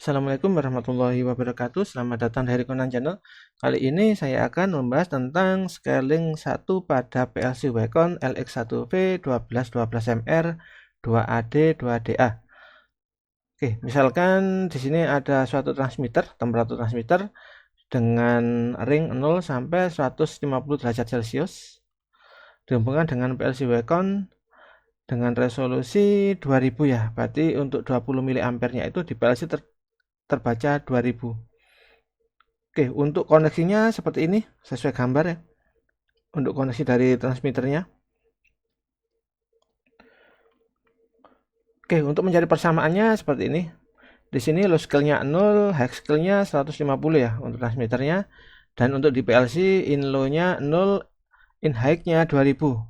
Assalamualaikum warahmatullahi wabarakatuh. Selamat datang dari Conan Channel. Kali ini saya akan membahas tentang scaling 1 pada PLC Wacom LX1V 1212MR 2AD 2DA. Oke, misalkan di sini ada suatu transmitter, temperatur transmitter dengan ring 0 sampai 150 derajat Celcius dihubungkan dengan PLC Wacom dengan resolusi 2000 ya. Berarti untuk 20 mA-nya itu di PLC terbaca 2000. Oke, untuk koneksinya seperti ini, sesuai gambar ya. Untuk koneksi dari transmitternya. Oke, untuk mencari persamaannya seperti ini. Di sini low scale-nya 0, high scale-nya 150 ya untuk transmitternya. Dan untuk di PLC in low-nya 0, in high-nya 2000.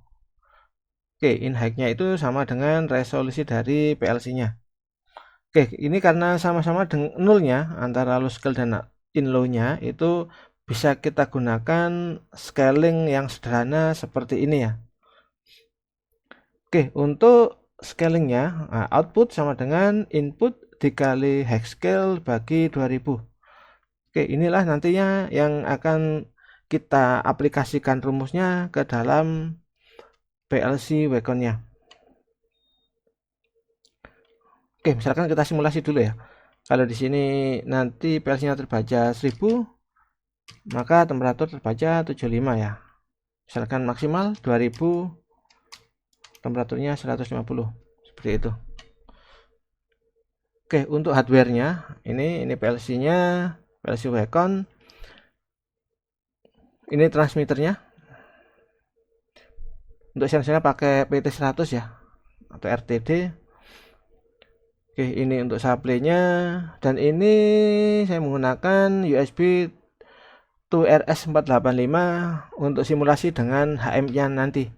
Oke, in high-nya itu sama dengan resolusi dari PLC-nya. Oke, ini karena sama-sama dengan nolnya antara low scale dan in low-nya itu bisa kita gunakan scaling yang sederhana seperti ini ya. Oke, untuk scalingnya output sama dengan input dikali hex scale bagi 2000. Oke, inilah nantinya yang akan kita aplikasikan rumusnya ke dalam PLC Wacom-nya. Oke, misalkan kita simulasi dulu ya. Kalau di sini nanti PLC-nya terbaca 1000, maka temperatur terbaca 75 ya. Misalkan maksimal 2000, temperaturnya 150. Seperti itu. Oke, untuk hardware-nya ini PLC-nya, PLC Wacom. Ini transmitternya. Untuk sensornya pakai PT100 ya atau RTD. Oke, ini untuk supply-nya dan ini saya menggunakan USB to RS485 untuk simulasi dengan HM-nya nanti.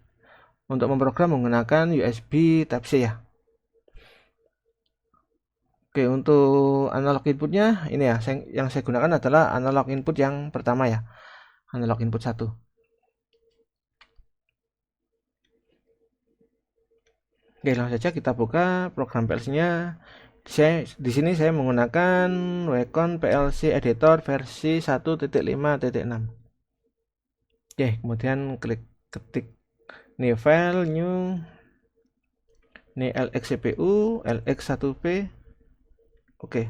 Untuk memprogram menggunakan USB Type-C ya. Oke, untuk analog inputnya ini ya, yang saya gunakan adalah analog input yang pertama ya, analog input 1. Oke, langsung saja kita buka program PLC-nya. Di sini saya menggunakan Wacom PLC Editor versi 1.5.6. Oke, kemudian ketik new file, new, ini LX CPU, LX1P. Oke.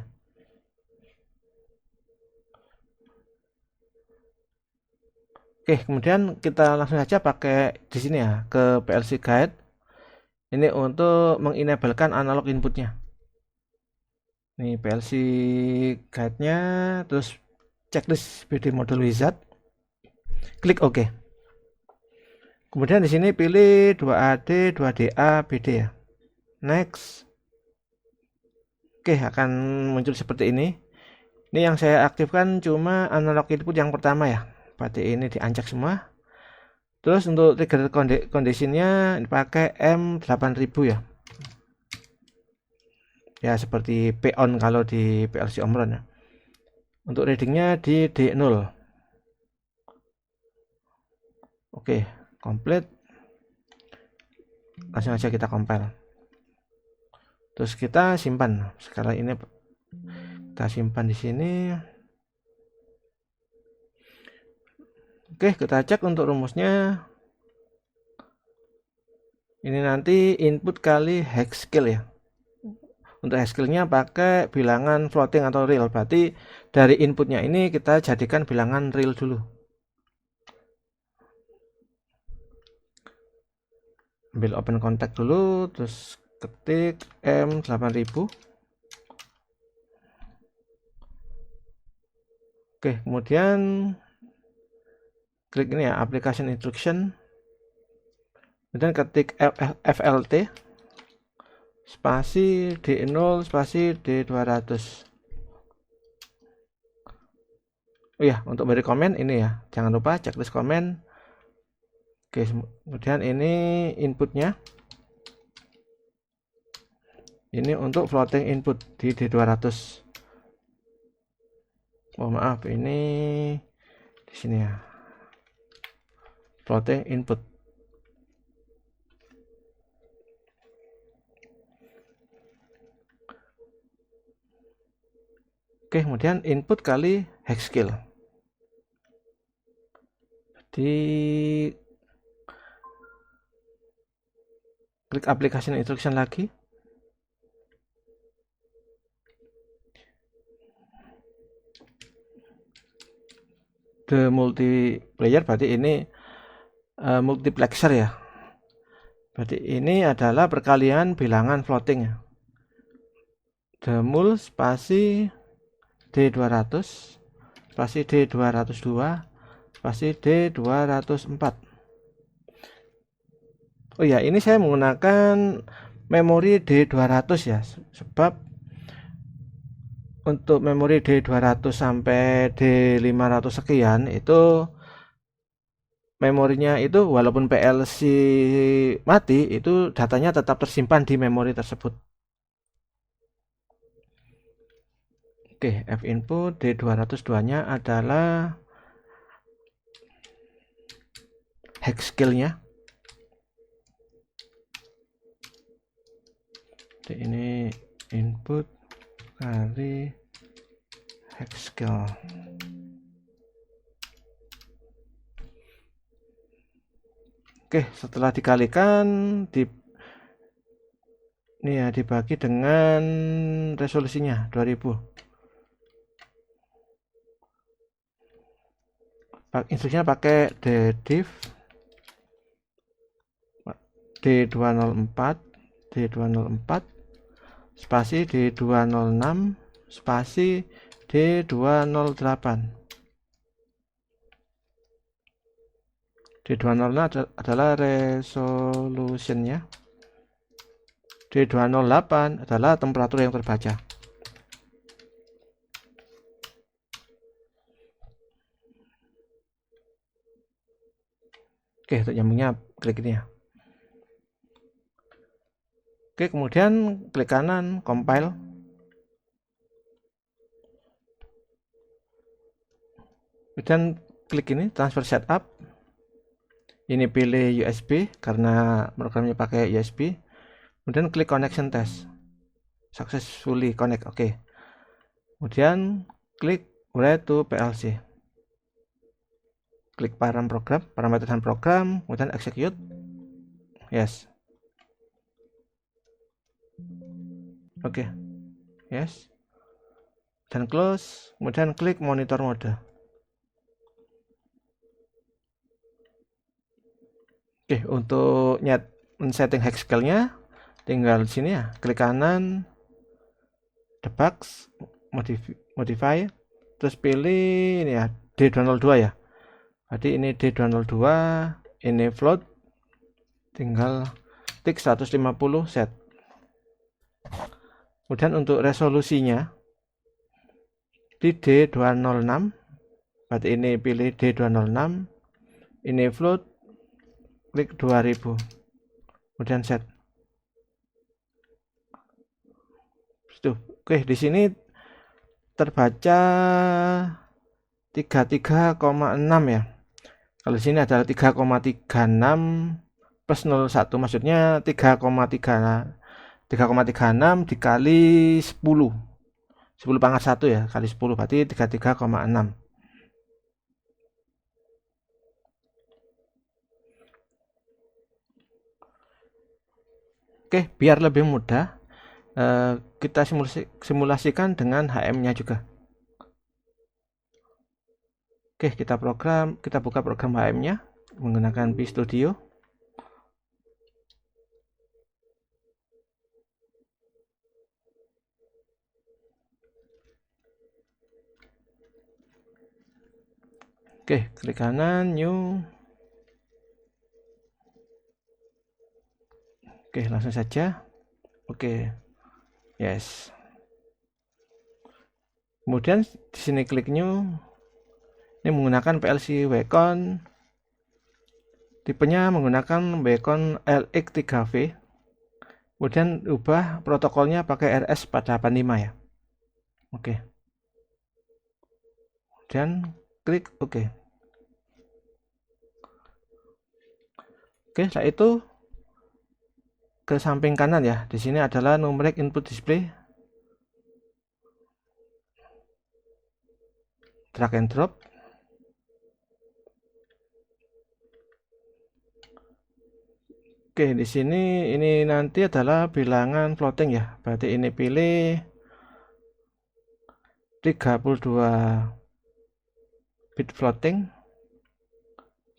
Oke, kemudian kita langsung saja pakai di sini ya ke PLC guide. Ini untuk mengenablekan analog inputnya. Ini PLC guide-nya, terus checklist BD model wizard. Klik OK. Kemudian di sini pilih 2AD, 2DA, BD ya. Next. Oke, akan muncul seperti ini. Ini yang saya aktifkan cuma analog input yang pertama ya. Berarti ini diancak semua. Terus untuk trigger conditionnya dipakai M8000 ya. Ya seperti P on kalau di PLC Omron ya. Untuk readingnya di D0. Oke, komplit. Langsung aja kita compile. Terus kita simpan. Sekarang ini kita simpan di sini. Oke, kita cek untuk rumusnya. Ini nanti input kali hex scale ya. Untuk hex scale-nya pakai bilangan floating atau real. Berarti dari inputnya ini kita jadikan bilangan real dulu. Ambil open contact dulu, terus ketik M8000. Oke, kemudian klik ini ya, application instruction. Kemudian ketik FLT spasi D0 spasi D200. Oh ya, untuk beri komen ini ya, jangan lupa checklist komen. Oke, kemudian ini inputnya. Ini untuk floating input di D200. Oh maaf, ini di sini ya. Floating input. Oke, kemudian input kali hex skill. Jadi klik application instruction lagi. The multiplayer berarti ini multiplexer ya. Berarti ini adalah perkalian bilangan floating ya. The mul spasi D200 spasi D202 spasi D204. Oh ya, ini saya menggunakan memori D200 ya, sebab untuk memori D200 sampai D500 sekian itu memorinya itu walaupun PLC mati itu datanya tetap tersimpan di memori tersebut. Oke, F input D202-nya adalah hex skill-nya. Jadi ini input kali hex skill. Oke, setelah dikalikan ini ya dibagi dengan resolusinya 2000. Instruksinya pakai dediff D204 spasi D206 spasi D208. D206 adalah resolusinya. D208 adalah temperatur yang terbaca. Oke, untuk nyambungnya klik ini ya. Oke, kemudian klik kanan, compile. Kemudian klik ini, transfer setup. Ini pilih USB, karena programnya pakai USB. Kemudian klik connection test. Successfully connect, oke. Kemudian klik write to PLC. Klik parameter dan program, kemudian execute. Yes. Oke. Yes. Dan close, kemudian klik monitor mode. Oke, untuk setting hex skill-nya tinggal di sini ya, klik kanan, debug, modify, terus pilih ini ya, D202 ya. Jadi ini D202, ini float, tinggal tik 150 set. Kemudian untuk resolusinya di D206, berarti ini pilih D206, ini float, klik 2000, kemudian set. Oke, di sini terbaca 33,6 ya. Kalau di sini adalah 3,36 plus 01, maksudnya 3,36 dikali 10 pangkat 1 ya, kali 10 berarti 33,6. Oke, biar lebih mudah kita simulasikan dengan HM-nya juga. Oke, kita buka program HM-nya menggunakan PStudio. Oke, klik kanan, new. Oke, langsung saja. Oke, yes. Kemudian di sini klik new. Ini menggunakan PLC Wacom. Tipenya menggunakan Wacom LX3V. Kemudian ubah protokolnya pakai RS485 ya. Oke. Kemudian klik OK. Oke, setelah itu ke samping kanan ya. Di sini adalah numeric input display. drag and drop. Oke, di sini ini nanti adalah bilangan floating ya. Berarti ini pilih 32 bit floating.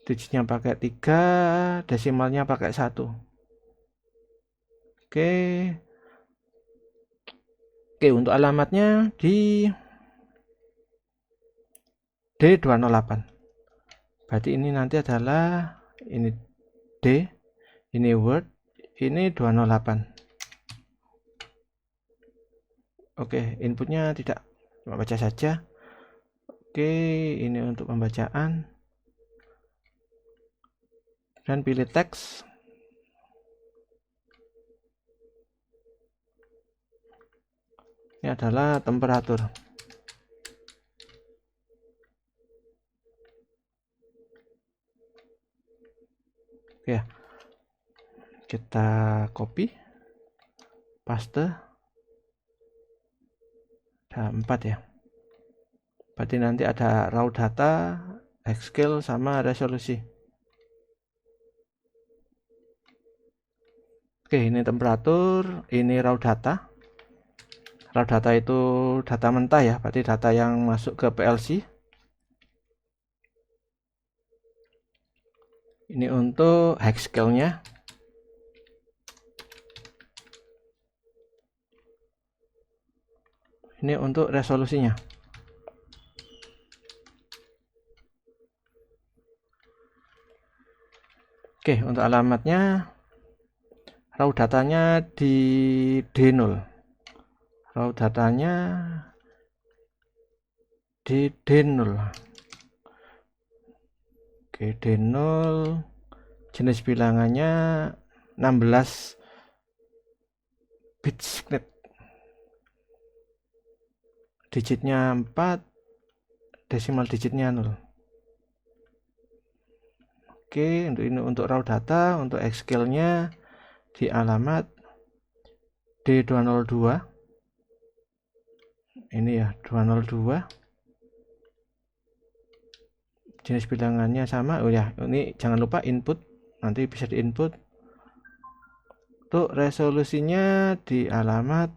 Digitnya pakai 3, desimalnya pakai 1. Oke. Oke, untuk alamatnya di D208. Berarti ini nanti adalah ini D, ini Word, ini 208. Oke, inputnya tidak, cuma baca saja. Oke, ini untuk pembacaan. Dan pilih teks. Ini adalah temperatur. Ya, kita copy, paste, ada 4 ya. Berarti nanti ada raw data, Hexscale sama resolusi. Oke, ini temperatur, ini raw data. Raw data itu data mentah ya, berarti data yang masuk ke PLC. Ini untuk Hexscale-nya. Ini untuk resolusinya. Oke, untuk alamatnya raw datanya di D0. Raw datanya di D0. Oke, D0 jenis bilangannya 16 bit script. Digitnya 4, desimal digitnya 0. Oke, untuk ini untuk raw data, untuk Hexscale-nya di alamat D202. Ini ya, 202. Jenis bilangannya sama. Oh ya, ini jangan lupa input, nanti bisa di input. Untuk resolusinya di alamat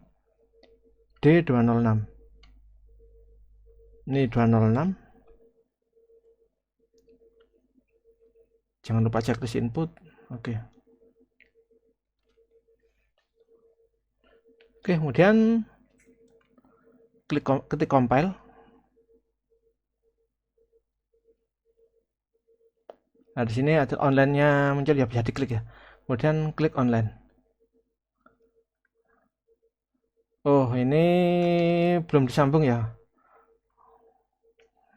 D206. Ini 206. Jangan lupa checklist input. Oke. Oke, kemudian ketik compile. Nah, di sini ada online-nya muncul ya, bisa diklik ya. Kemudian klik online. Oh, ini belum disambung ya.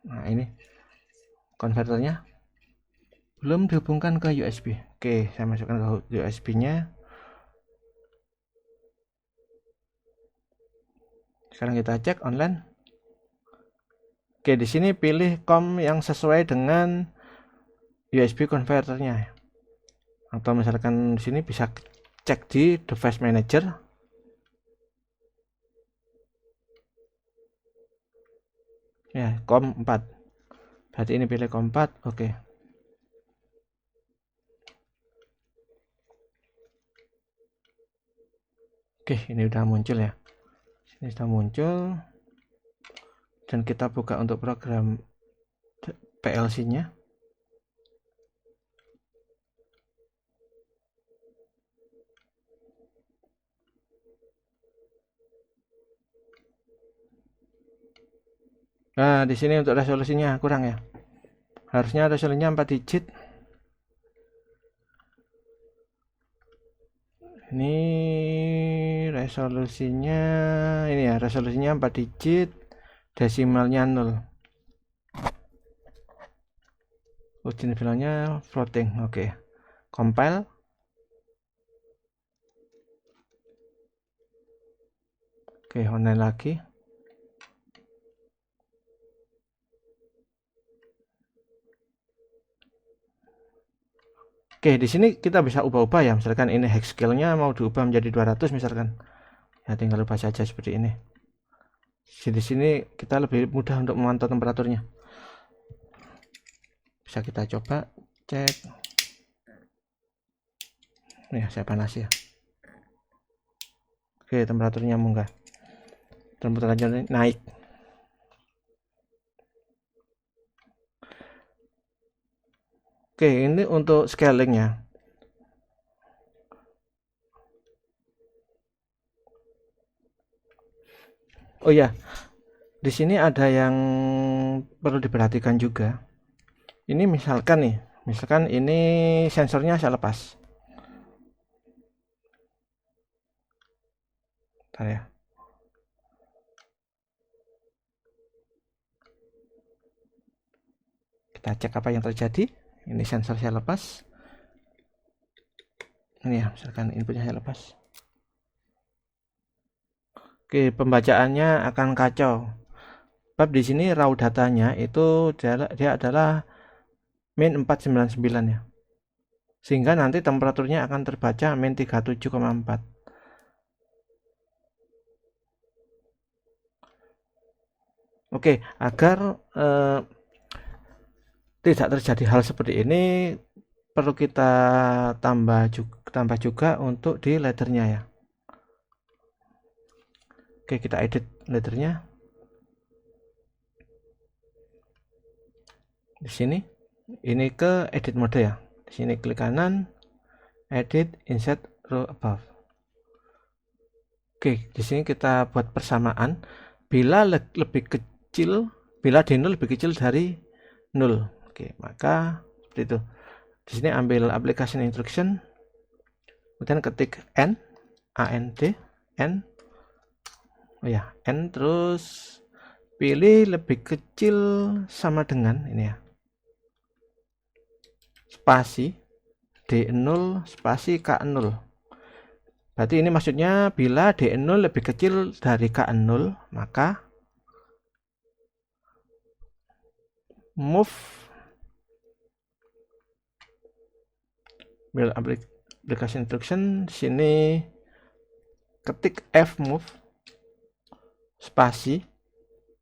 Nah, ini konverternya belum dihubungkan ke USB. Oke, saya masukkan ke USB-nya. Sekarang kita cek online. Oke, di sini pilih COM yang sesuai dengan USB konverternya. Atau misalkan di sini bisa cek di device manager. Ya, COM 4. Berarti ini pilih COM 4. Oke. Oke, ini udah muncul ya. Ini sudah muncul. Dan kita buka untuk program PLC-nya. Nah, di sini untuk resolusinya kurang ya. Harusnya resolusinya 4 digit. Ini resolusinya ini ya, resolusinya 4 digit, desimalnya 0. Ujian filenya floating. Oke. Compile. Oke, online lagi. Oke, di sini kita bisa ubah-ubah ya. Misalkan ini Hexscale-nya mau diubah menjadi 200 misalkan. Ya tinggal ubah saja seperti ini. Di sini kita lebih mudah untuk memantau temperaturnya. Bisa kita coba cek. Ya, saya panas ya. Oke, temperaturnya munggah. Temperaturnya naik. Oke, ini untuk scalingnya. Oh ya, di sini ada yang perlu diperhatikan juga. Ini misalkan ini sensornya saya lepas. Bentar ya. Kita cek apa yang terjadi. Ini sensor saya lepas. Ini ya, misalkan inputnya saya lepas. Oke, pembacaannya akan kacau. Sebab di sini raw datanya itu dia adalah min 499 ya. Sehingga nanti temperaturnya akan terbaca min 37,4. Oke, agar tidak terjadi hal seperti ini, perlu kita tambah juga untuk di laddernya ya. Oke, kita edit laddernya. Di sini, ini ke edit mode ya. Di sini klik kanan, edit, insert row above. Oke, di sini kita buat persamaan. Bila lebih kecil, bila D0 lebih kecil dari 0. Oke, maka seperti itu. Di sini ambil application instruction, kemudian ketik n, and, n, oh ya, n, terus pilih lebih kecil sama dengan ini ya, spasi D0 spasi K0. Berarti ini maksudnya bila D0 lebih kecil dari K0, maka move build application instruction. Sini ketik F move spasi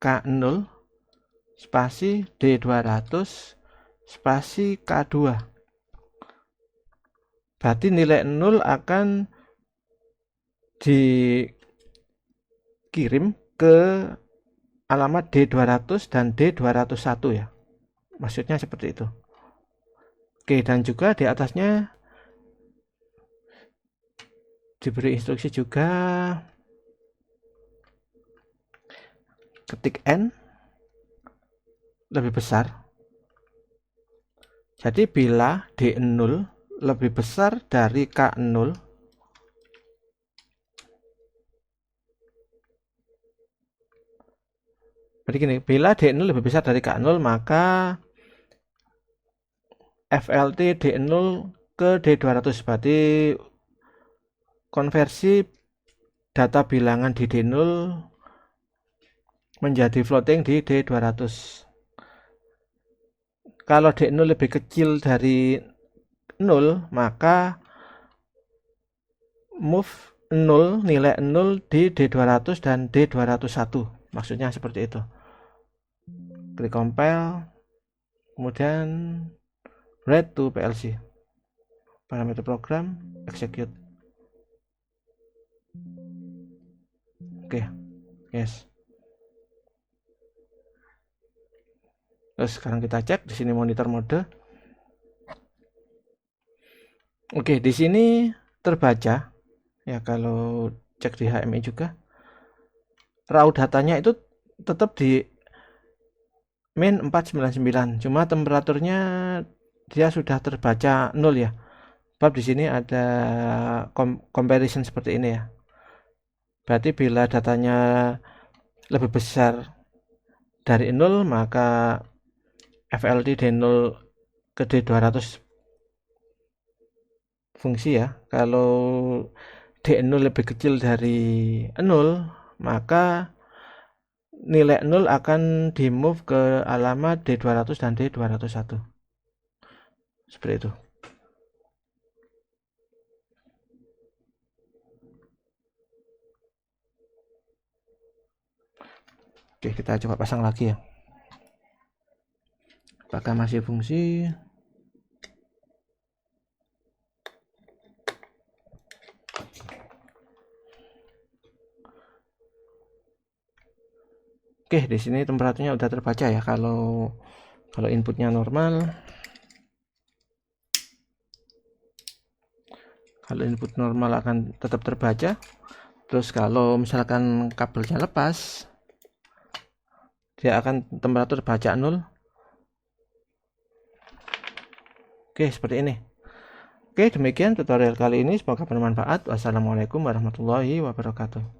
K0 spasi D200 spasi K2. Berarti nilai 0 akan dikirim ke alamat D200 dan D201 ya. Maksudnya seperti itu. Oke, dan juga di atasnya diberi instruksi juga, ketik N lebih besar. Jadi bila D0 lebih besar dari K0, berarti gini, bila D0 lebih besar dari K0, maka FLT D0 ke D200. Berarti konversi data bilangan di D0 menjadi floating di D200. Kalau D0 lebih kecil dari 0, maka move 0, nilai 0 di D200 dan D201. Maksudnya seperti itu. Klik compile, kemudian write to PLC. Parameter program, execute. Oke, yes. Terus sekarang kita cek di sini monitor mode. Oke, di sini terbaca ya, kalau cek di HMI juga raw datanya itu tetap di min 499, cuma temperaturnya dia sudah terbaca 0 ya. Sebab di sini ada comparison seperti ini ya. Berarti bila datanya lebih besar dari 0, maka FLT D0 ke D200 fungsi ya. Kalau D0 lebih kecil dari 0, maka nilai 0 akan di move ke alamat D200 dan D201. Seperti itu. Oke, kita coba pasang lagi ya. Apakah masih fungsi? Oke, di sini temperaturnya udah terbaca ya. Kalau inputnya normal, kalau input normal akan tetap terbaca. Terus kalau misalkan kabelnya lepas, dia akan temperatur baca 0. Oke, seperti ini. Oke, demikian tutorial kali ini. Semoga bermanfaat. Wassalamualaikum warahmatullahi wabarakatuh.